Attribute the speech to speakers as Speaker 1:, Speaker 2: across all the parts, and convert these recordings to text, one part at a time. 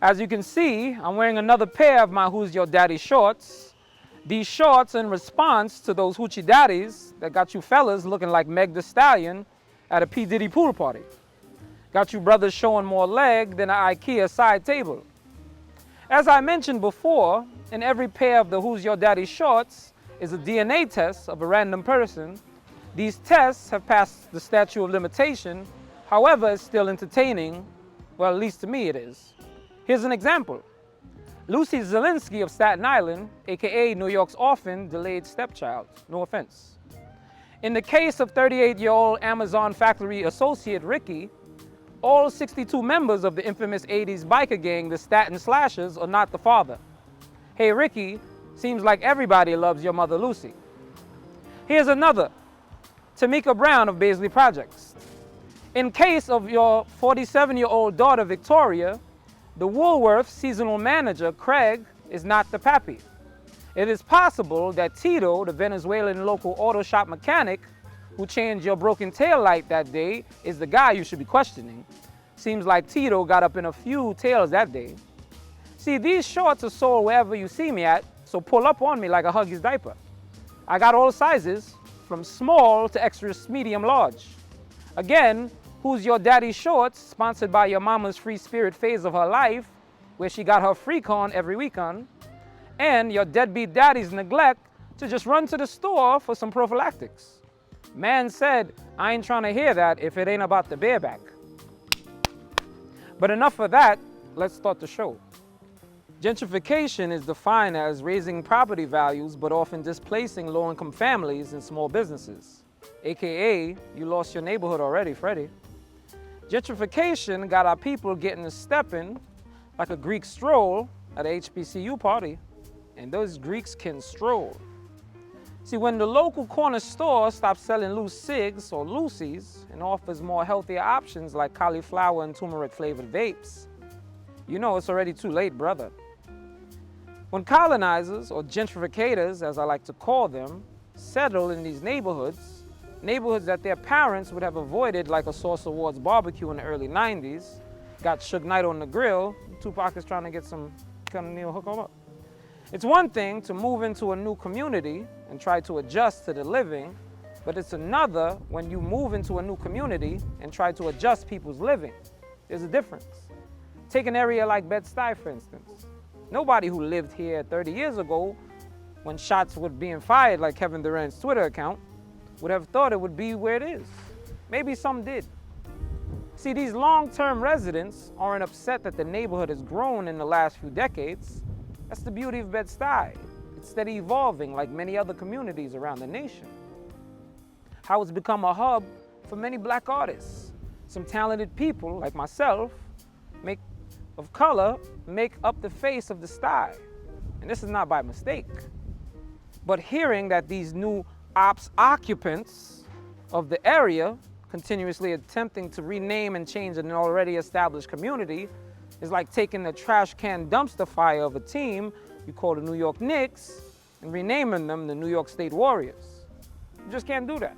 Speaker 1: As you can see, I'm wearing another pair of my Who's Your Daddy shorts. These shorts in response to those Hoochie Daddies that got you fellas looking like Meg Thee Stallion at a P. Diddy pool party. Got you brothers showing more leg than an IKEA side table. As I mentioned before, in every pair of the Who's Your Daddy shorts is a DNA test of a random person. These tests have passed the statute of limitation, however, it's still entertaining. Well, at least to me it is. Here's an example. Lucy Zielinski of Staten Island, aka New York's orphan delayed stepchild, no offense. In the case of 38-year-old Amazon factory associate Ricky, all 62 members of the infamous 80s biker gang, the Staten Slashers, are not the father. Hey Ricky, seems like everybody loves your mother Lucy. Here's another, Tamika Brown of Baisley Projects. In case of your 47-year-old daughter Victoria, the Woolworth seasonal manager, Craig, is not the pappy. It is possible that Tito, the Venezuelan local auto shop mechanic who changed your broken tail light that day, is the guy you should be questioning. Seems like Tito got up in a few tails that day. See, these shorts are sold wherever you see me at, so pull up on me like a Huggies diaper. I got all sizes, from small to extra medium large. Again, Who's Your Daddy shorts, sponsored by your mama's free spirit phase of her life, where she got her free con every weekend, and your deadbeat daddy's neglect to just run to the store for some prophylactics. Man said, I ain't trying to hear that if it ain't about the bareback. But enough of that, let's start the show. Gentrification is defined as raising property values but often displacing low-income families and small businesses. AKA, you lost your neighborhood already, Freddie. Gentrification got our people getting a stepping like a Greek stroll at a HBCU party, and those Greeks can stroll. See, when the local corner store stops selling loose cigs or loosies and offers more healthier options like cauliflower and turmeric flavored vapes, you know it's already too late, brother. When colonizers, or gentrificators as I like to call them, settle in these neighborhoods that their parents would have avoided like a Sauce Awards barbecue in the early 90s, got Suge Knight on the grill, Tupac is trying to get some Neil hook 'em up. It's one thing to move into a new community and try to adjust to the living, but it's another when you move into a new community and try to adjust people's living. There's a difference. Take an area like Bed-Stuy, for instance. Nobody who lived here 30 years ago, when shots were being fired like Kevin Durant's Twitter account, would have thought it would be where it is. Maybe some did. See, these long-term residents aren't upset that the neighborhood has grown in the last few decades. That's the beauty of Bed-Stuy. It's steady evolving like many other communities around the nation. How it's become a hub for many black artists. Some talented people like myself of color make up the face of the Stuy. And this is not by mistake. But hearing that these new occupants of the area continuously attempting to rename and change an already established community is like taking the trash can dumpster fire of a team you call the New York Knicks and renaming them the New York State Warriors. You just can't do that.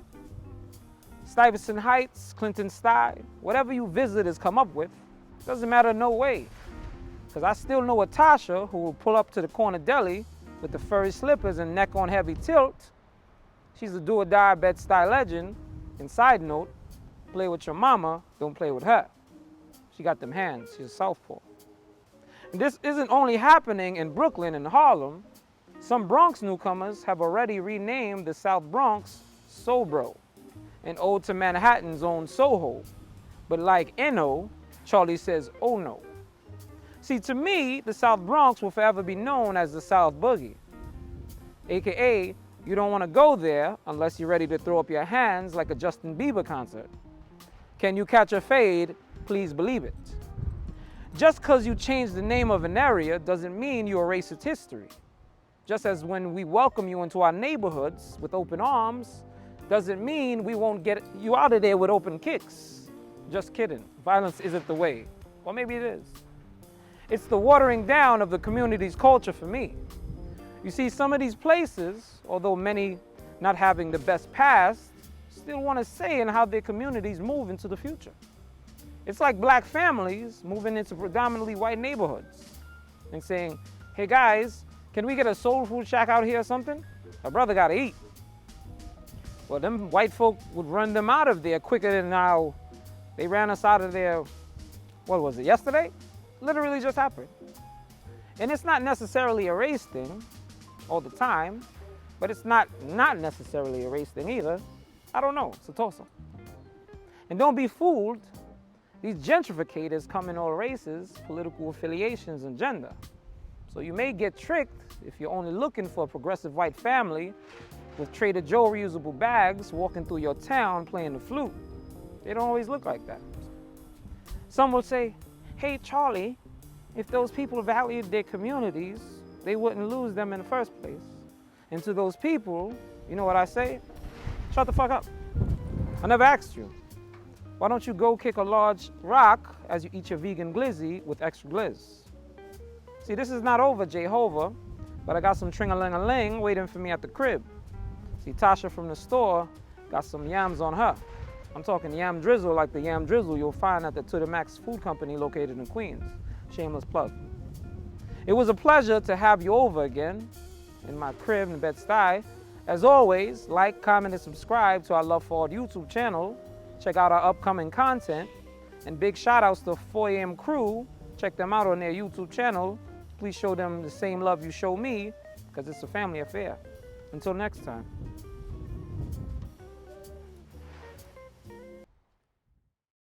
Speaker 1: Stuyvesant Heights, Clinton Stuy, whatever you visitors come up with, doesn't matter no way. Because I still know a Tasha who will pull up to the corner deli with the furry slippers and neck on heavy tilt. She's a do-or-die Bed-Stuy legend. And side note, play with your mama, don't play with her. She got them hands, she's a southpaw. And this isn't only happening in Brooklyn and Harlem. Some Bronx newcomers have already renamed the South Bronx Sobro, an ode to Manhattan's own Soho. But like Eno, Charlie says, oh no. See, to me, the South Bronx will forever be known as the South Boogie. AKA, you don't want to go there unless you're ready to throw up your hands like a Justin Bieber concert. Can you catch a fade? Please believe it. Just because you change the name of an area doesn't mean you erase its history. Just as when we welcome you into our neighborhoods with open arms, doesn't mean we won't get you out of there with open kicks. Just kidding. Violence isn't the way. Or maybe it is. It's the watering down of the community's culture for me. You see, some of these places, although many not having the best past, still want to say in how their communities move into the future. It's like black families moving into predominantly white neighborhoods and saying, hey guys, can we get a soul food shack out here or something? A brother gotta eat. Well, them white folk would run them out of there quicker than how they ran us out of there, what was it, yesterday? Literally just happened. And it's not necessarily a race thing all the time, but it's not necessarily a race thing either. I don't know, it's a toss-up. And don't be fooled, these gentrificators come in all races, political affiliations, and gender. So you may get tricked if you're only looking for a progressive white family with Trader Joe reusable bags walking through your town playing the flute. They don't always look like that. Some will say, hey Charlie, if those people valued their communities, they wouldn't lose them in the first place. And to those people, you know what I say? Shut the fuck up. I never asked you. Why don't you go kick a large rock as you eat your vegan glizzy with extra glizz? See, this is not over, Jehovah, but I got some tring-a-ling-a-ling waiting for me at the crib. See, Tasha from the store got some yams on her. I'm talking yam drizzle like the yam drizzle you'll find at the To The Max food company located in Queens. Shameless plug. It was a pleasure to have you over again in my crib in Bed-Stuy. As always, like, comment, and subscribe to our Love For Art YouTube channel. Check out our upcoming content. And big shout outs to 4 AM crew. Check them out on their YouTube channel. Please show them the same love you show me, because it's a family affair. Until next time.